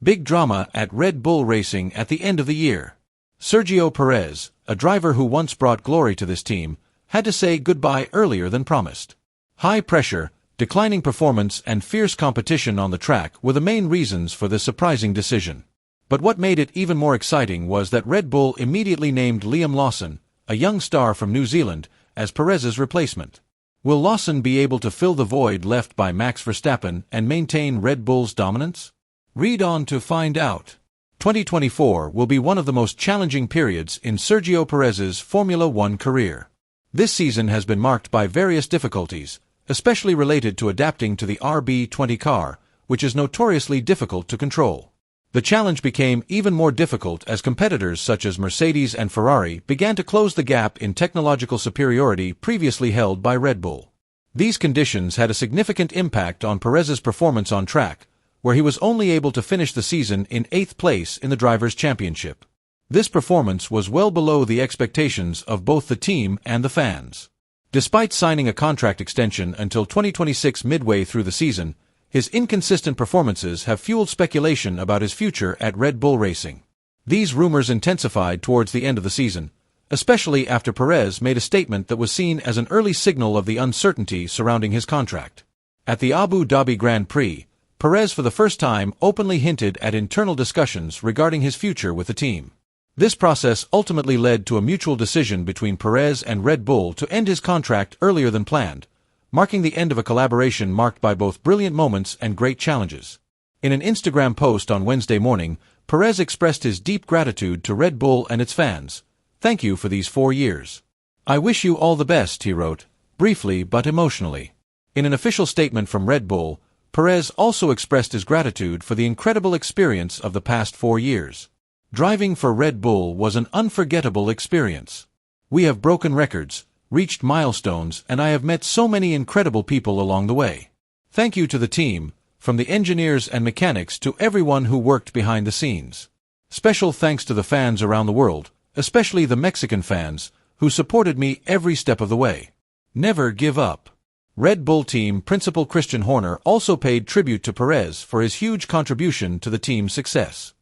Big drama at Red Bull Racing at the end of the year. Sergio Perez, a driver who once brought glory to this team, had to say goodbye earlier than promised. High pressure, declining performance and fierce competition on the track were the main reasons for this surprising decision. But what made it even more exciting was that Red Bull immediately named Lawson, a young star from New Zealand, as Perez's replacement. Will Lawson be able to fill the void left by Max Verstappen and maintain Red Bull's dominance? Read on to find out. 2024 will be one of the most challenging periods in Sergio Perez's Formula One career. This season has been marked by various difficulties, especially related to adapting to the RB20 car, which is notoriously difficult to control. The challenge became even more difficult as competitors such as Mercedes and Ferrari began to close the gap in technological superiority previously held by Red Bull. These conditions had a significant impact on Perez's performance on track, where he was only able to finish the season in 8th place in the Drivers' Championship. This performance was well below the expectations of both the team and the fans. Despite signing a contract extension until 2026 midway through the season, his inconsistent performances have fueled speculation about his future at Red Bull Racing. These rumors intensified towards the end of the season, especially after Perez made a statement that was seen as an early signal of the uncertainty surrounding his contract. At the Abu Dhabi Grand Prix, Perez for the first time openly hinted at internal discussions regarding his future with the team. This process ultimately led to a mutual decision between Perez and Red Bull to end his contract earlier than planned, marking the end of a collaboration marked by both brilliant moments and great challenges. In an Instagram post on Wednesday morning, Perez expressed his deep gratitude to Red Bull and its fans. "Thank you for these 4 years. I wish you all the best," he wrote, briefly but emotionally. In an official statement from Red Bull, Perez also expressed his gratitude for the incredible experience of the past 4 years. Driving for Red Bull was an unforgettable experience. We have broken records, reached milestones, and I have met so many incredible people along the way. Thank you to the team, from the engineers and mechanics to everyone who worked behind the scenes. Special thanks to the fans around the world, especially the Mexican fans, who supported me every step of the way. Never give up. Red Bull team principal Christian Horner also paid tribute to Perez for his huge contribution to the team's success.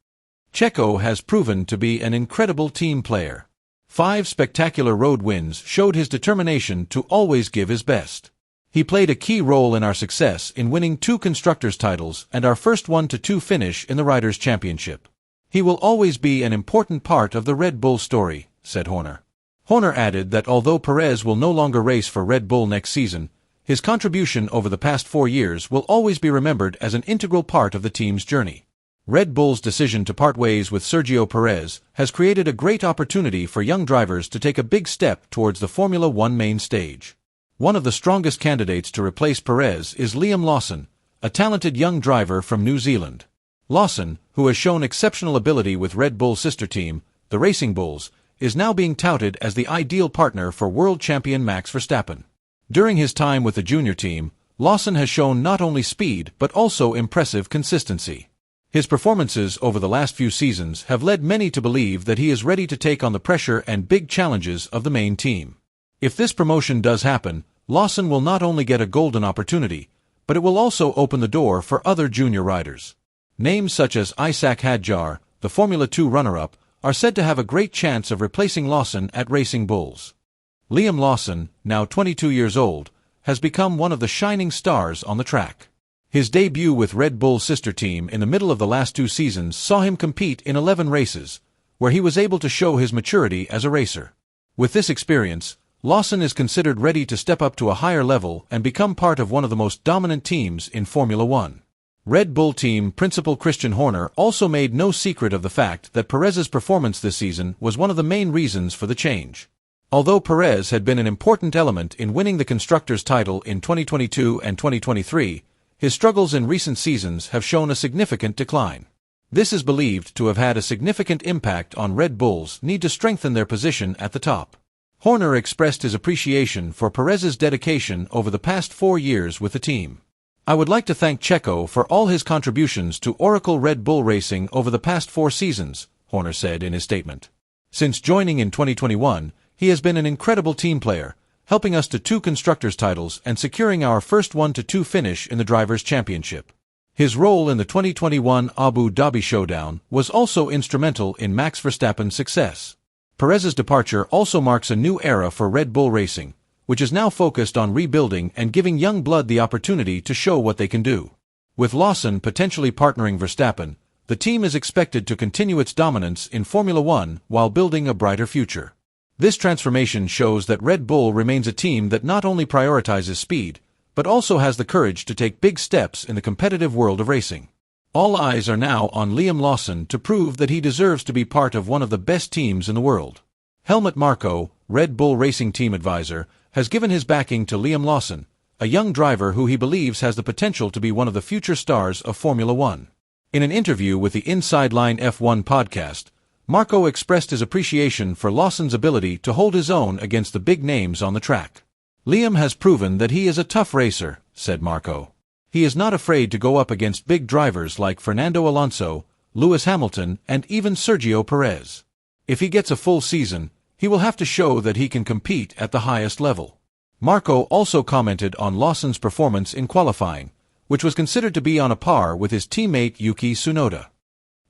Checo has proven to be an incredible team player. 5 spectacular road wins showed his determination to always give his best. He played a key role in our success in winning 2 constructors' titles and our first 1-2 finish in the Riders' Championship. He will always be an important part of the Red Bull story, said Horner. Horner added that although Perez will no longer race for Red Bull next season, his contribution over the past 4 years will always be remembered as an integral part of the team's journey. Red Bull's decision to part ways with Sergio Perez has created a great opportunity for young drivers to take a big step towards the Formula One main stage. One of the strongest candidates to replace Perez is Lawson, a talented young driver from New Zealand. Lawson, who has shown exceptional ability with Red Bull's sister team, the Racing Bulls, is now being touted as the ideal partner for world champion Max Verstappen. During his time with the junior team, Lawson has shown not only speed but also impressive consistency. His performances over the last few seasons have led many to believe that he is ready to take on the pressure and big challenges of the main team. If this promotion does happen, Lawson will not only get a golden opportunity, but it will also open the door for other junior riders. Names such as Isaac Hadjar, the Formula 2 runner-up, are said to have a great chance of replacing Lawson at Racing Bulls. Lawson, now 22 years old, has become one of the shining stars on the track. His debut with Red Bull's sister team in the middle of the last 2 seasons saw him compete in 11 races, where he was able to show his maturity as a racer. With this experience, Lawson is considered ready to step up to a higher level and become part of one of the most dominant teams in Formula One. Red Bull team principal Christian Horner also made no secret of the fact that Perez's performance this season was one of the main reasons for the change. Although Perez had been an important element in winning the Constructors' title in 2022 and 2023, his struggles in recent seasons have shown a significant decline. This is believed to have had a significant impact on Red Bull's need to strengthen their position at the top. Horner expressed his appreciation for Perez's dedication over the past 4 years with the team. "I would like to thank Checo for all his contributions to Oracle Red Bull Racing over the past 4 seasons, Horner said in his statement. Since joining in 2021, he has been an incredible team player, helping us to 2 constructors' titles and securing our first 1-2 finish in the Drivers' Championship. His role in the 2021 Abu Dhabi showdown was also instrumental in Max Verstappen's success. Perez's departure also marks a new era for Red Bull Racing, which is now focused on rebuilding and giving young blood the opportunity to show what they can do. With Lawson potentially partnering Verstappen, the team is expected to continue its dominance in Formula One while building a brighter future. This transformation shows that Red Bull remains a team that not only prioritizes speed, but also has the courage to take big steps in the competitive world of racing. All eyes are now on Liam Lawson to prove that he deserves to be part of one of the best teams in the world. Helmut Marko, Red Bull Racing team advisor, has given his backing to Liam Lawson, a young driver who he believes has the potential to be one of the future stars of Formula One. In an interview with the Inside Line F1 podcast, Marko expressed his appreciation for Lawson's ability to hold his own against the big names on the track. Liam has proven that he is a tough racer, said Marko. He is not afraid to go up against big drivers like Fernando Alonso, Lewis Hamilton, and even Sergio Perez. If he gets a full season, he will have to show that he can compete at the highest level. Marko also commented on Lawson's performance in qualifying, which was considered to be on a par with his teammate Yuki Tsunoda.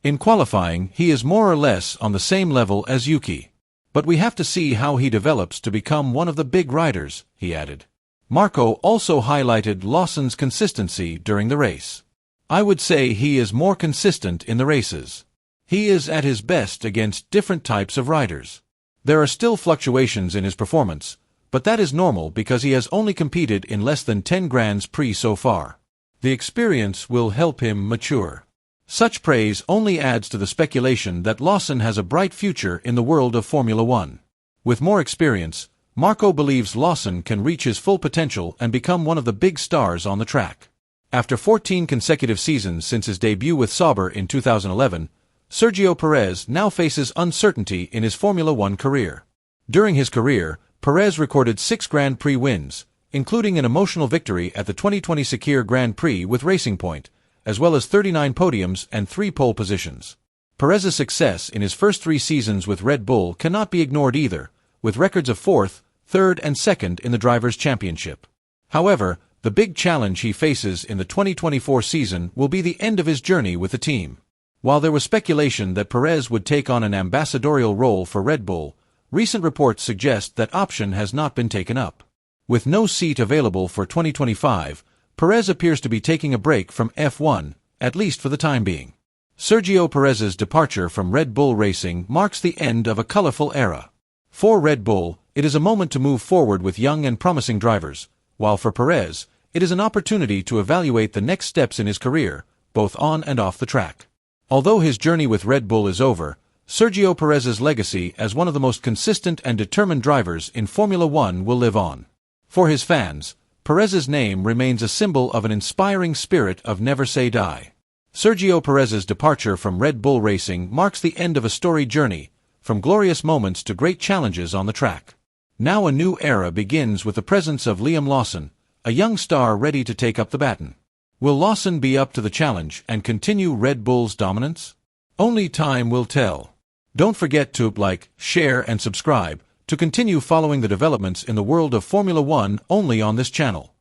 In qualifying, he is more or less on the same level as Yuki. But we have to see how he develops to become one of the big riders, he added. Marko also highlighted Lawson's consistency during the race. I would say he is more consistent in the races. He is at his best against different types of riders. There are still fluctuations in his performance, but that is normal because he has only competed in less than 10 Grands Prix so far. The experience will help him mature. Such praise only adds to the speculation that Lawson has a bright future in the world of Formula One. With more experience, Marko believes Lawson can reach his full potential and become one of the big stars on the track. After 14 consecutive seasons since his debut with Sauber in 2011, Sergio Perez now faces uncertainty in his Formula One career. During his career, Perez recorded 6 Grand Prix wins, including an emotional victory at the 2020 Sakir Grand Prix with Racing Point, as well as 39 podiums and 3 pole positions. Perez's success in his first 3 seasons with Red Bull cannot be ignored either, with records of 4th, 3rd and 2nd in the Drivers' Championship. However, the big challenge he faces in the 2024 season will be the end of his journey with the team. While there was speculation that Perez would take on an ambassadorial role for Red Bull, recent reports suggest that option has not been taken up. With no seat available for 2025, Perez appears to be taking a break from F1, at least for the time being. Sergio Perez's departure from Red Bull Racing marks the end of a colorful era. For Red Bull, it is a moment to move forward with young and promising drivers, while for Perez, it is an opportunity to evaluate the next steps in his career, both on and off the track. Although his journey with Red Bull is over, Sergio Perez's legacy as one of the most consistent and determined drivers in Formula One will live on. For his fans, Perez's name remains a symbol of an inspiring spirit of never say die. Sergio Perez's departure from Red Bull Racing marks the end of a storied journey, from glorious moments to great challenges on the track. Now a new era begins with the presence of Liam Lawson, a young star ready to take up the baton. Will Lawson be up to the challenge and continue Red Bull's dominance? Only time will tell. Don't forget to like, share and subscribe to continue following the developments in the world of Formula One only on this channel.